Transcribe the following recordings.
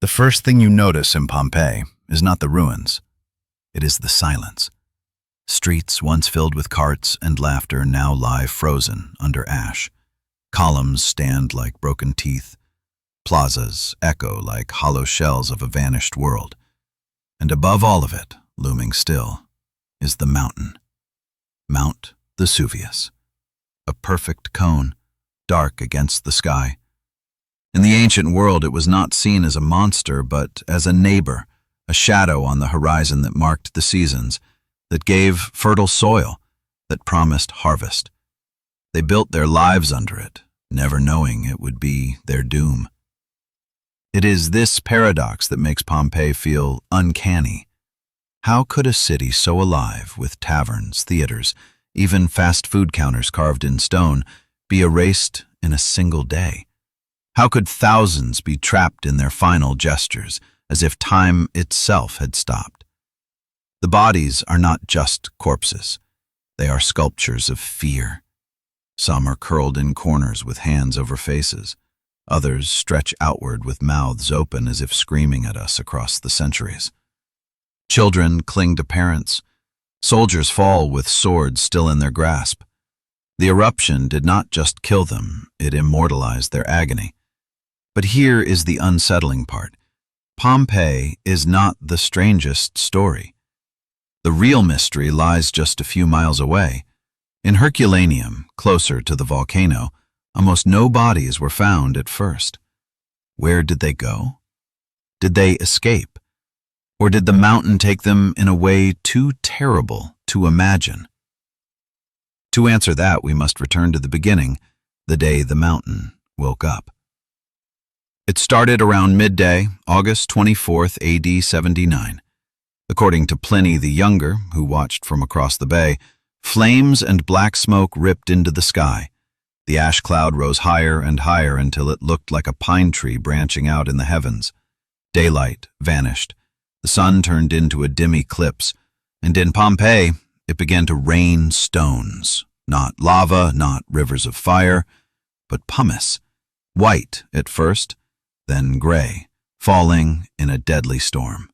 The first thing you notice in Pompeii is not the ruins. It is the silence. Streets once filled with carts and laughter now lie frozen under ash. Columns stand like broken teeth. Plazas echo like hollow shells of a vanished world. And above all of it, looming still, is the mountain. Mount Vesuvius. A perfect cone, dark against the sky. In the ancient world, it was not seen as a monster, but as a neighbor, a shadow on the horizon that marked the seasons, that gave fertile soil, that promised harvest. They built their lives under it, never knowing it would be their doom. It is this paradox that makes Pompeii feel uncanny. How could a city so alive, with taverns, theaters, even fast food counters carved in stone, be erased in a single day? How could thousands be trapped in their final gestures, as if time itself had stopped? The bodies are not just corpses. They are sculptures of fear. Some are curled in corners with hands over faces. Others stretch outward with mouths open as if screaming at us across the centuries. Children cling to parents. Soldiers fall with swords still in their grasp. The eruption did not just kill them, it immortalized their agony. But here is the unsettling part. Pompeii is not the strangest story. The real mystery lies just a few miles away. In Herculaneum, closer to the volcano, almost no bodies were found at first. Where did they go? Did they escape? Or did the mountain take them in a way too terrible to imagine? To answer that, we must return to the beginning, the day the mountain woke up. It started around midday, August 24th, AD 79. According to Pliny the Younger, who watched from across the bay, flames and black smoke ripped into the sky. The ash cloud rose higher and higher until it looked like a pine tree branching out in the heavens. Daylight vanished. The sun turned into a dim eclipse, and in Pompeii it began to rain stones. Not lava, not rivers of fire, but pumice. White at first, then gray, falling in a deadly storm.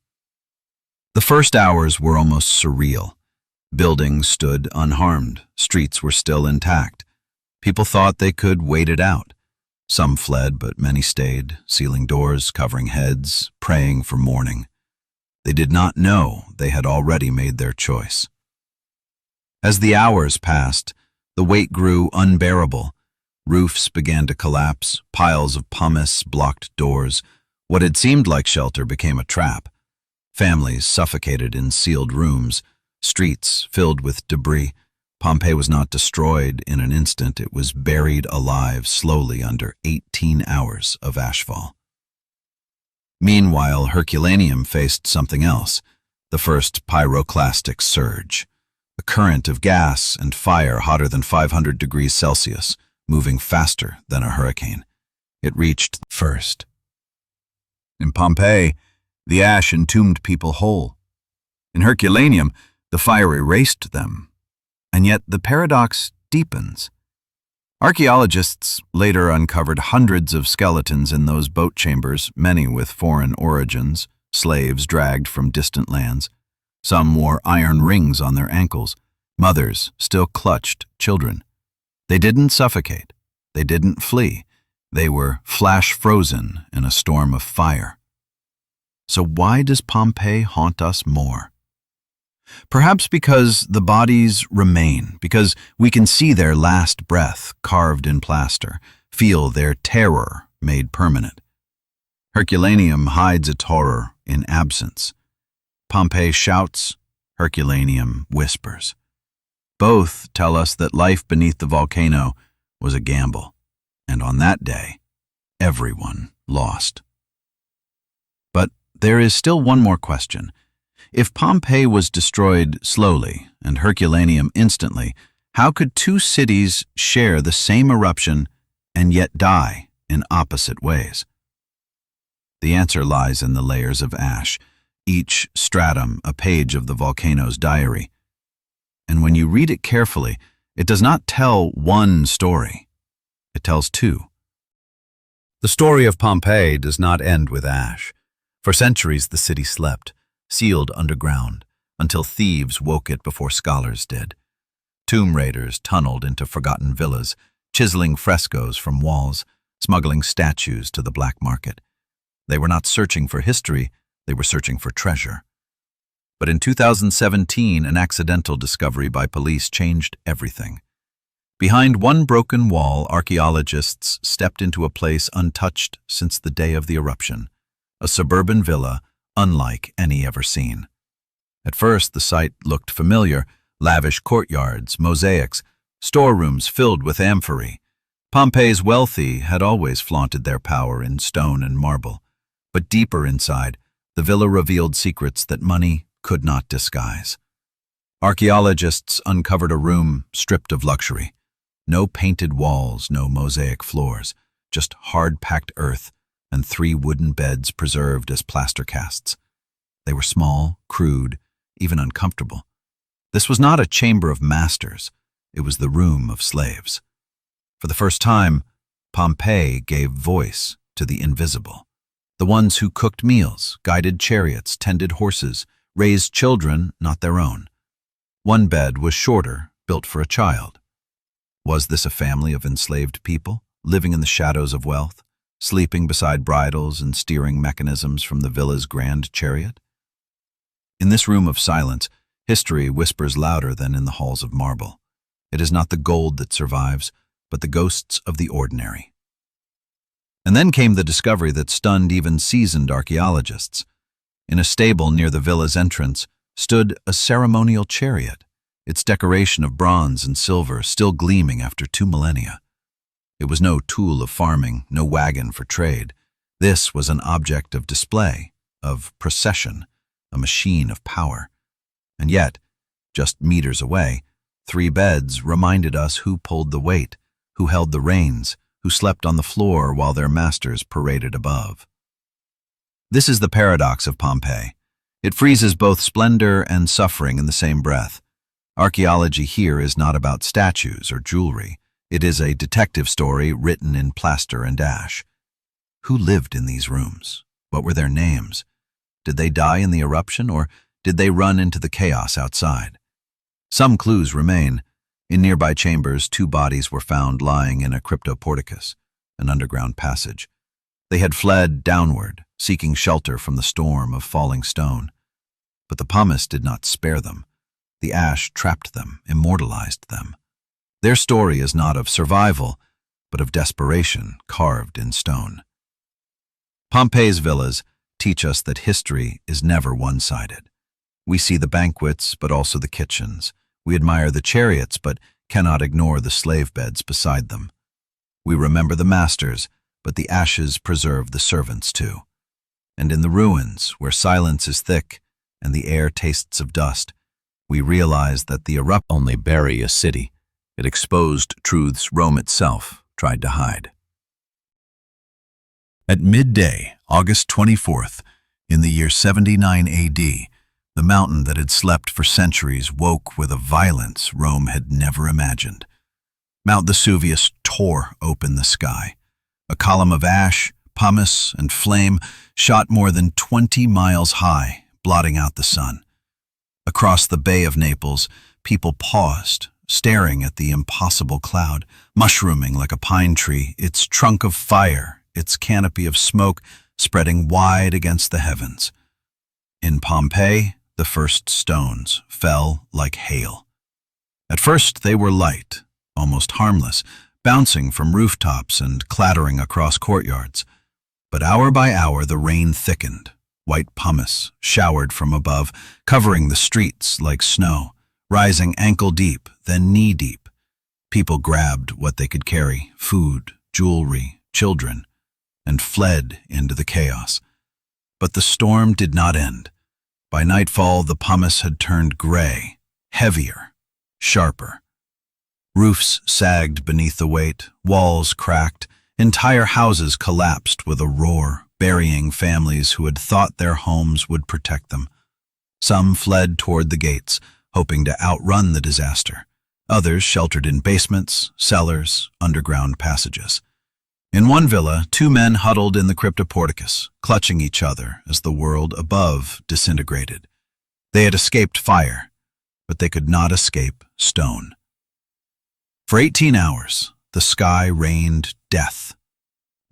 The first hours were almost surreal. Buildings stood unharmed, streets were still intact. People thought they could wait it out. Some fled, but many stayed, sealing doors, covering heads, praying for morning. They did not know they had already made their choice. As the hours passed, the weight grew unbearable. Roofs began to collapse, piles of pumice blocked doors. What had seemed like shelter became a trap. Families suffocated in sealed rooms, streets filled with debris. Pompeii was not destroyed in an instant, it was buried alive slowly under 18 hours of ashfall. Meanwhile, Herculaneum faced something else, the first pyroclastic surge. A current of gas and fire hotter than 500 degrees Celsius, moving faster than a hurricane. It reached first. In Pompeii, the ash entombed people whole. In Herculaneum, the fire erased them. And yet the paradox deepens. Archaeologists later uncovered hundreds of skeletons in those boat chambers, many with foreign origins, slaves dragged from distant lands. Some wore iron rings on their ankles. Mothers still clutched children. They didn't suffocate. They didn't flee. They were flash-frozen in a storm of fire. So why does Pompeii haunt us more? Perhaps because the bodies remain, because we can see their last breath carved in plaster, feel their terror made permanent. Herculaneum hides its horror in absence. Pompeii shouts, Herculaneum whispers. Both tell us that life beneath the volcano was a gamble, and on that day, everyone lost. But there is still one more question. If Pompeii was destroyed slowly and Herculaneum instantly, how could two cities share the same eruption and yet die in opposite ways? The answer lies in the layers of ash, each stratum a page of the volcano's diary. And when you read it carefully, it does not tell one story. It tells two. The story of Pompeii does not end with ash. For centuries the city slept, sealed underground, until thieves woke it before scholars did. Tomb raiders tunneled into forgotten villas, chiseling frescoes from walls, smuggling statues to the black market. They were not searching for history, they were searching for treasure. But in 2017, an accidental discovery by police changed everything. Behind one broken wall, archaeologists stepped into a place untouched since the day of the eruption, a suburban villa unlike any ever seen. At first, the site looked familiar: lavish courtyards, mosaics, storerooms filled with amphorae. Pompeii's wealthy had always flaunted their power in stone and marble. But deeper inside, the villa revealed secrets that money could not disguise. Archaeologists uncovered a room stripped of luxury. No painted walls, no mosaic floors, just hard-packed earth and 3 wooden beds preserved as plaster casts. They were small, crude, even uncomfortable. This was not a chamber of masters, it was the room of slaves. For the first time, Pompeii gave voice to the invisible. The ones who cooked meals, guided chariots, tended horses, raised children not their own. One bed was shorter, built for a child. Was this a family of enslaved people, living in the shadows of wealth, sleeping beside bridles and steering mechanisms from the villa's grand chariot? In this room of silence, history whispers louder than in the halls of marble. It is not the gold that survives, but the ghosts of the ordinary. And then came the discovery that stunned even seasoned archaeologists. In a stable near the villa's entrance stood a ceremonial chariot, its decoration of bronze and silver still gleaming after 2 millennia. It was no tool of farming, no wagon for trade. This was an object of display, of procession, a machine of power. And yet, just meters away, 3 beds reminded us who pulled the weight, who held the reins, who slept on the floor while their masters paraded above. This is the paradox of Pompeii. It freezes both splendor and suffering in the same breath. Archaeology here is not about statues or jewelry. It is a detective story written in plaster and ash. Who lived in these rooms? What were their names? Did they die in the eruption, or did they run into the chaos outside? Some clues remain. In nearby chambers, 2 bodies were found lying in a cryptoporticus, an underground passage. They had fled downward, seeking shelter from the storm of falling stone. But the pumice did not spare them. The ash trapped them, immortalized them. Their story is not of survival, but of desperation carved in stone. Pompeii's villas teach us that history is never one-sided. We see the banquets, but also the kitchens. We admire the chariots, but cannot ignore the slave beds beside them. We remember the masters, but the ashes preserve the servants too. And in the ruins, where silence is thick and the air tastes of dust, we realize that the eruption only bury a city. It exposed truths Rome itself tried to hide. At midday, August 24th, in the year 79 AD, the mountain that had slept for centuries woke with a violence Rome had never imagined. Mount Vesuvius tore open the sky. A column of ash, pumice, and flame shot more than 20 miles high, blotting out the sun. Across the Bay of Naples, people paused, staring at the impossible cloud, mushrooming like a pine tree, its trunk of fire, its canopy of smoke spreading wide against the heavens. In Pompeii, the first stones fell like hail. At first they were light, almost harmless, bouncing from rooftops and clattering across courtyards. But hour by hour the rain thickened. White pumice showered from above, covering the streets like snow, rising ankle-deep, then knee-deep. People grabbed what they could carry, food, jewelry, children, and fled into the chaos. But the storm did not end. By nightfall, the pumice had turned gray, heavier, sharper. Roofs sagged beneath the weight, walls cracked, entire houses collapsed with a roar, burying families who had thought their homes would protect them. Some fled toward the gates, hoping to outrun the disaster. Others sheltered in basements, cellars, underground passages. In one villa, two men huddled in the cryptoporticus, clutching each other as the world above disintegrated. They had escaped fire, but they could not escape stone. For 18 hours, the sky rained death.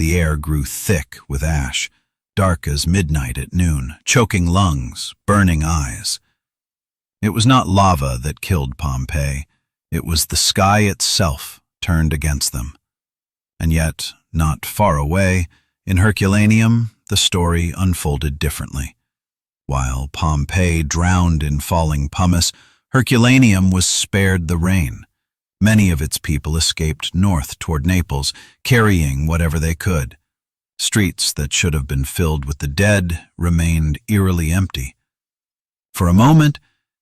The air grew thick with ash, dark as midnight at noon, choking lungs, burning eyes. It was not lava that killed Pompeii. It was the sky itself turned against them. And yet, not far away, in Herculaneum, the story unfolded differently. While Pompeii drowned in falling pumice, Herculaneum was spared the rain. Many of its people escaped north toward Naples, carrying whatever they could. Streets that should have been filled with the dead remained eerily empty. For a moment,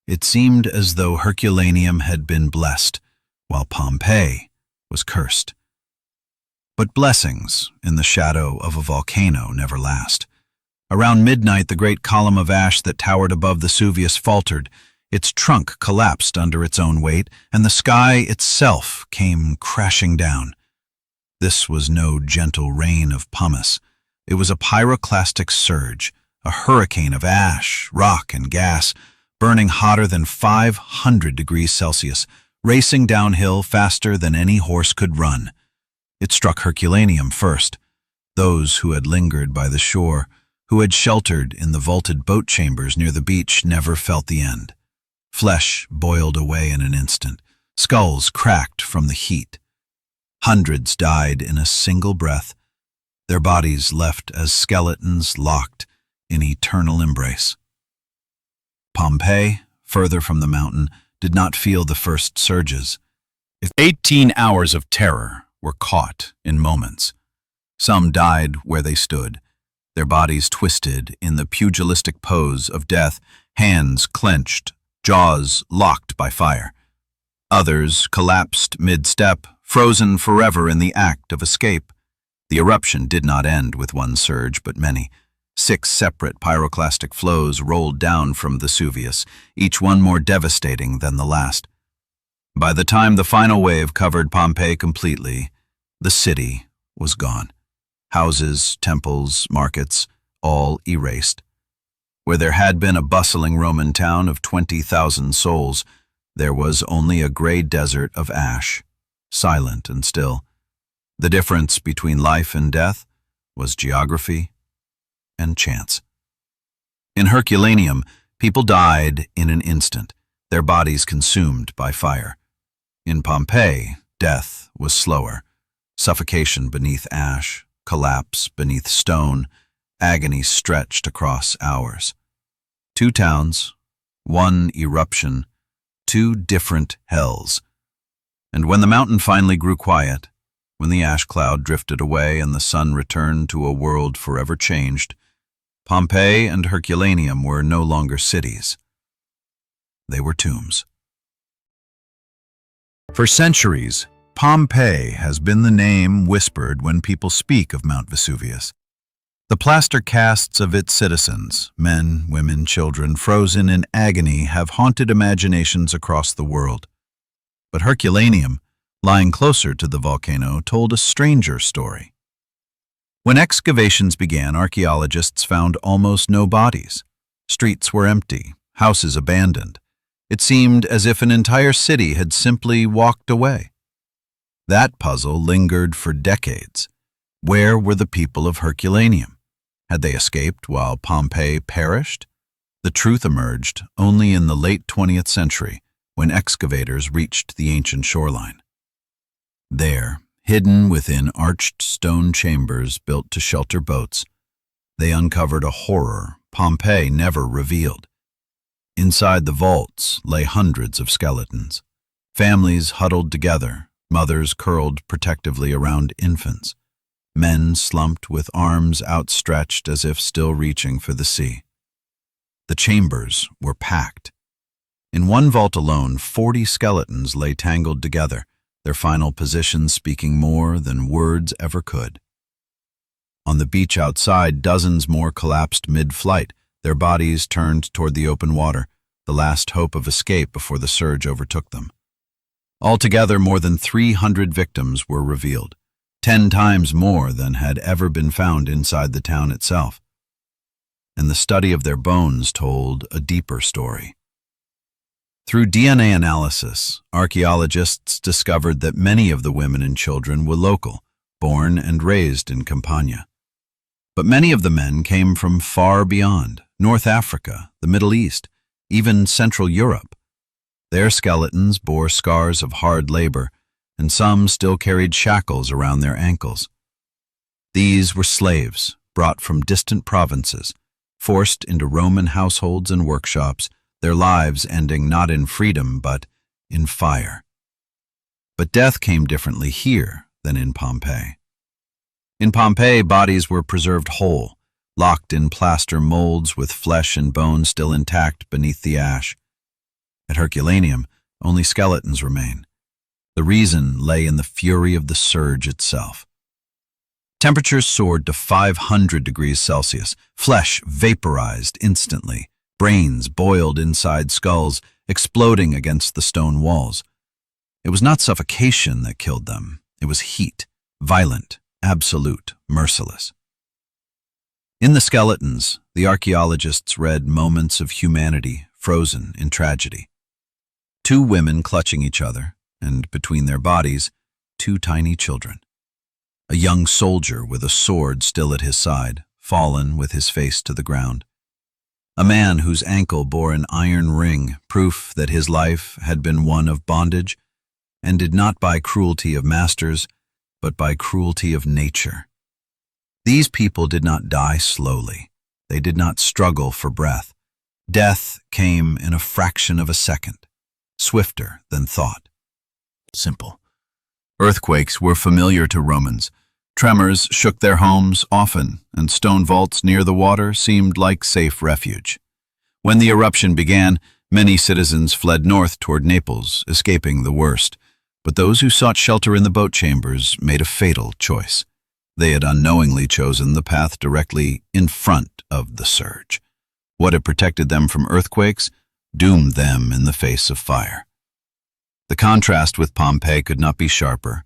it seemed as though Herculaneum had been blessed, while Pompeii was cursed. But blessings in the shadow of a volcano never last. Around midnight, the great column of ash that towered above Vesuvius faltered. Its trunk collapsed under its own weight, and the sky itself came crashing down. This was no gentle rain of pumice. It was a pyroclastic surge, a hurricane of ash, rock, and gas, burning hotter than 500 degrees Celsius, racing downhill faster than any horse could run. It struck Herculaneum first. Those who had lingered by the shore, who had sheltered in the vaulted boat chambers near the beach, never felt the end. Flesh boiled away in an instant. Skulls cracked from the heat. Hundreds died in a single breath, their bodies left as skeletons locked in eternal embrace. Pompeii, further from the mountain, did not feel the first surges. 18 hours of terror were caught in moments. Some died where they stood, their bodies twisted in the pugilistic pose of death, hands clenched, jaws locked by fire. Others collapsed mid-step, frozen forever in the act of escape. The eruption did not end with one surge, but many. 6 separate pyroclastic flows rolled down from Vesuvius, each one more devastating than the last. By the time the final wave covered Pompeii completely, the city was gone. Houses, temples, markets, all erased. Where there had been a bustling Roman town of 20,000 souls, there was only a gray desert of ash, silent and still. The difference between life and death was geography and chance. In Herculaneum, people died in an instant, their bodies consumed by fire. In Pompeii, death was slower. Suffocation beneath ash, collapse beneath stone, agony stretched across hours. 2 towns, 1 eruption, 2 different hells. And when the mountain finally grew quiet, when the ash cloud drifted away and the sun returned to a world forever changed, Pompeii and Herculaneum were no longer cities. They were tombs. For centuries, Pompeii has been the name whispered when people speak of Mount Vesuvius. The plaster casts of its citizens, men, women, children, frozen in agony, have haunted imaginations across the world. But Herculaneum, lying closer to the volcano, told a stranger story. When excavations began, archaeologists found almost no bodies. Streets were empty, houses abandoned. It seemed as if an entire city had simply walked away. That puzzle lingered for decades. Where were the people of Herculaneum? Had they escaped while Pompeii perished? The truth emerged only in the late 20th century, when excavators reached the ancient shoreline. There, hidden within arched stone chambers built to shelter boats, they uncovered a horror Pompeii never revealed. Inside the vaults lay hundreds of skeletons, families huddled together, mothers curled protectively around infants, men slumped with arms outstretched as if still reaching for the sea. The chambers were packed. In one vault alone, 40 skeletons lay tangled together, their final positions speaking more than words ever could. On the beach outside, dozens more collapsed mid-flight, their bodies turned toward the open water, the last hope of escape before the surge overtook them. Altogether, more than 300 victims were revealed, 10 times more than had ever been found inside the town itself. And the study of their bones told a deeper story. Through DNA analysis, archaeologists discovered that many of the women and children were local, born and raised in Campania. But many of the men came from far beyond, North Africa, the Middle East, even Central Europe. Their skeletons bore scars of hard labor, and some still carried shackles around their ankles. These were slaves brought from distant provinces, forced into Roman households and workshops, their lives ending not in freedom but in fire. But death came differently here than in Pompeii. In Pompeii, bodies were preserved whole, locked in plaster molds with flesh and bone still intact beneath the ash. At Herculaneum, only skeletons remain. The reason lay in the fury of the surge itself. Temperatures soared to 500 degrees Celsius, flesh vaporized instantly, brains boiled inside skulls, exploding against the stone walls. It was not suffocation that killed them, it was heat, violent, absolute, merciless. In the skeletons, the archaeologists read moments of humanity frozen in tragedy. 2 women clutching each other, and between their bodies, 2 tiny children. A young soldier with a sword still at his side, fallen with his face to the ground. A man whose ankle bore an iron ring, proof that his life had been one of bondage, ended not by cruelty of masters, but by cruelty of nature. These people did not die slowly. They did not struggle for breath. Death came in a fraction of a second, swifter than thought. Simple. Earthquakes were familiar to Romans. Tremors shook their homes often, and stone vaults near the water seemed like safe refuge. When the eruption began, many citizens fled north toward Naples, escaping the worst. But those who sought shelter in the boat chambers made a fatal choice. They had unknowingly chosen the path directly in front of the surge. What had protected them from earthquakes doomed them in the face of fire. The contrast with Pompeii could not be sharper.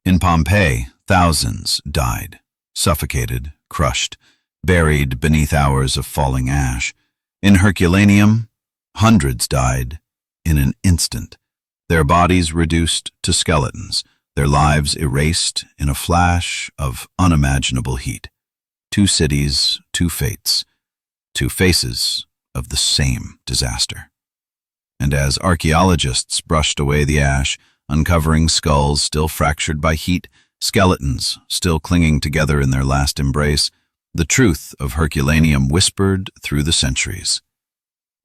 In Pompeii, thousands died, suffocated, crushed, buried beneath hours of falling ash. In Herculaneum, hundreds died in an instant, their bodies reduced to skeletons, their lives erased in a flash of unimaginable heat. 2 cities, 2 fates, 2 faces of the same disaster. And as archaeologists brushed away the ash, uncovering skulls still fractured by heat, skeletons still clinging together in their last embrace, the truth of Herculaneum whispered through the centuries.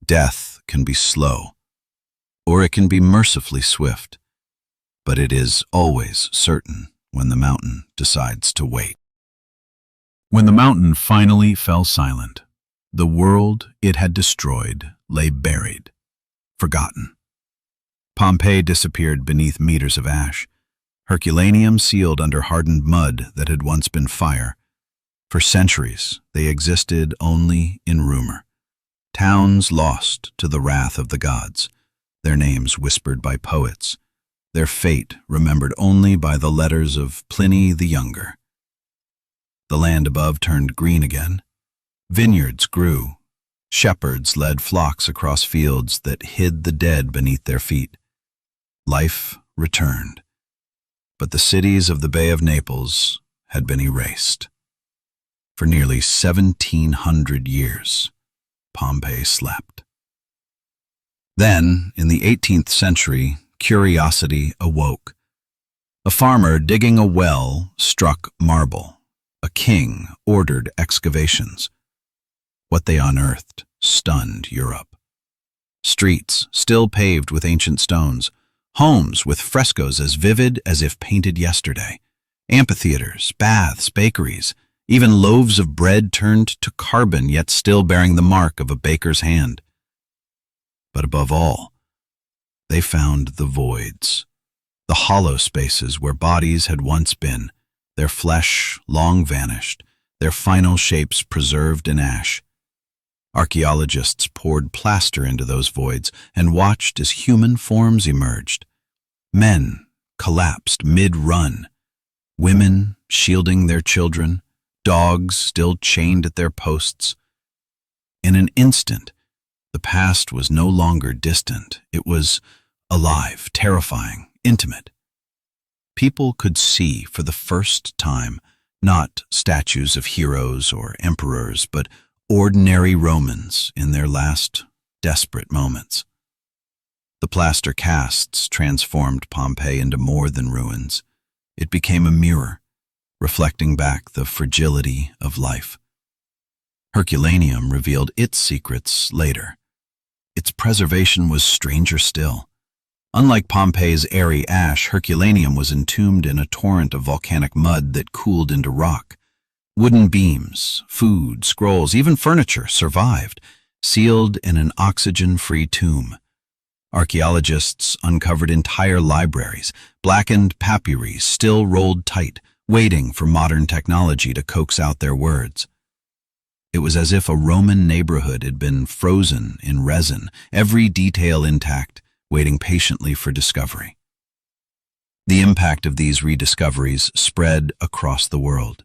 Death can be slow, or it can be mercifully swift, but it is always certain when the mountain decides to wait. When the mountain finally fell silent, the world it had destroyed lay buried, forgotten. Pompeii disappeared beneath meters of ash. Herculaneum sealed under hardened mud that had once been fire. For centuries, they existed only in rumor. Towns lost to the wrath of the gods, their names whispered by poets, their fate remembered only by the letters of Pliny the Younger. The land above turned green again. Vineyards grew. Shepherds led flocks across fields that hid the dead beneath their feet. Life returned. But the cities of the Bay of Naples had been erased. For nearly 1,700 years, Pompeii slept. Then, in the 18th century, curiosity awoke. A farmer digging a well struck marble. A king ordered excavations. What they unearthed stunned Europe. Streets still paved with ancient stones, homes with frescoes as vivid as if painted yesterday, amphitheaters, baths, bakeries, even loaves of bread turned to carbon yet still bearing the mark of a baker's hand. But above all, they found the voids, the hollow spaces where bodies had once been, their flesh long vanished, their final shapes preserved in ash. Archaeologists poured plaster into those voids and watched as human forms emerged. Men collapsed mid-run. women shielding their children, dogs still chained at their posts. In an instant, the past was no longer distant. It was alive, terrifying, intimate. People could see for the first time not statues of heroes or emperors, but ordinary Romans in their last desperate moments. The plaster casts transformed Pompeii into more than ruins. It became a mirror, reflecting back the fragility of life. Herculaneum revealed its secrets later. Its preservation was stranger still. Unlike Pompeii's airy ash, Herculaneum was entombed in a torrent of volcanic mud that cooled into rock. Wooden beams, food, scrolls, even furniture survived, sealed in an oxygen-free tomb. Archaeologists uncovered entire libraries, blackened papyri still rolled tight, waiting for modern technology to coax out their words. It was as if a Roman neighborhood had been frozen in resin, every detail intact, waiting patiently for discovery. The impact of these rediscoveries spread across the world.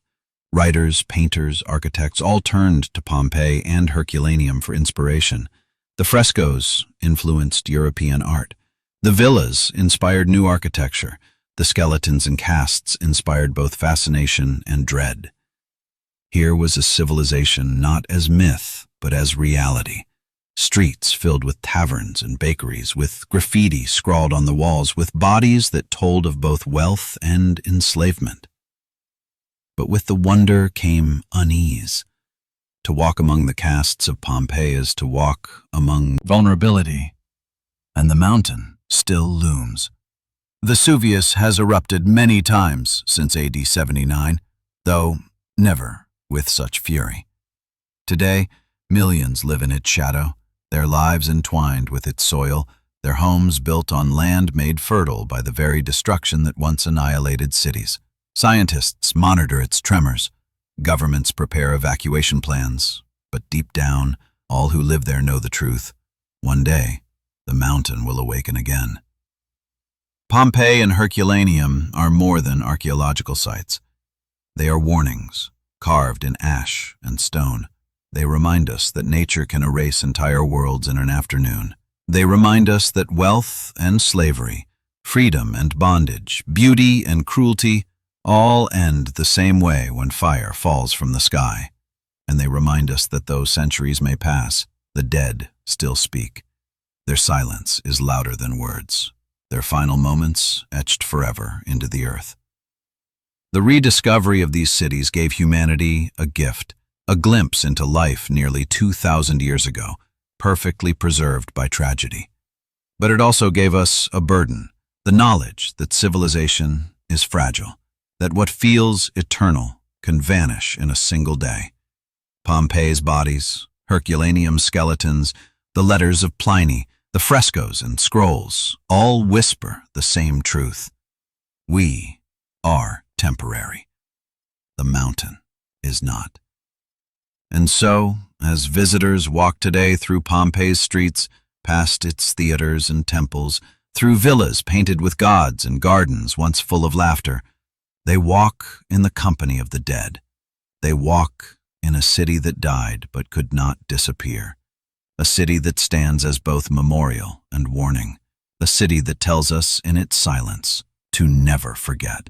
Writers, painters, architects all turned to Pompeii and Herculaneum for inspiration. The frescoes influenced European art. The villas inspired new architecture. The skeletons and casts inspired both fascination and dread. Here was a civilization not as myth, but as reality. Streets filled with taverns and bakeries, with graffiti scrawled on the walls, with bodies that told of both wealth and enslavement. But with the wonder came unease. To walk among the casts of Pompeii is to walk among vulnerability, and the mountain still looms. Vesuvius has erupted many times since AD 79, though never with such fury. Today, millions live in its shadow, their lives entwined with its soil, their homes built on land made fertile by the very destruction that once annihilated cities. Scientists monitor its tremors. Governments prepare evacuation plans, but deep down, all who live there know the truth. One day, the mountain will awaken again. Pompeii and Herculaneum are more than archaeological sites. They are warnings, carved in ash and stone. They remind us that nature can erase entire worlds in an afternoon. They remind us that wealth and slavery, freedom and bondage, beauty and cruelty, all end the same way when fire falls from the sky. And they remind us that though centuries may pass, the dead still speak. Their silence is louder than words, their final moments etched forever into the earth. The rediscovery of these cities gave humanity a gift, a glimpse into life nearly 2,000 years ago, perfectly preserved by tragedy. But it also gave us a burden, the knowledge that civilization is fragile, that what feels eternal can vanish in a single day. Pompeii's bodies, Herculaneum's skeletons, the letters of Pliny, the frescoes and scrolls, all whisper the same truth. We are temporary. The mountain is not. And so, as visitors walk today through Pompeii's streets, past its theaters and temples, through villas painted with gods and gardens once full of laughter, they walk in the company of the dead. They walk in a city that died but could not disappear. A city that stands as both memorial and warning. A city that tells us in its silence to never forget.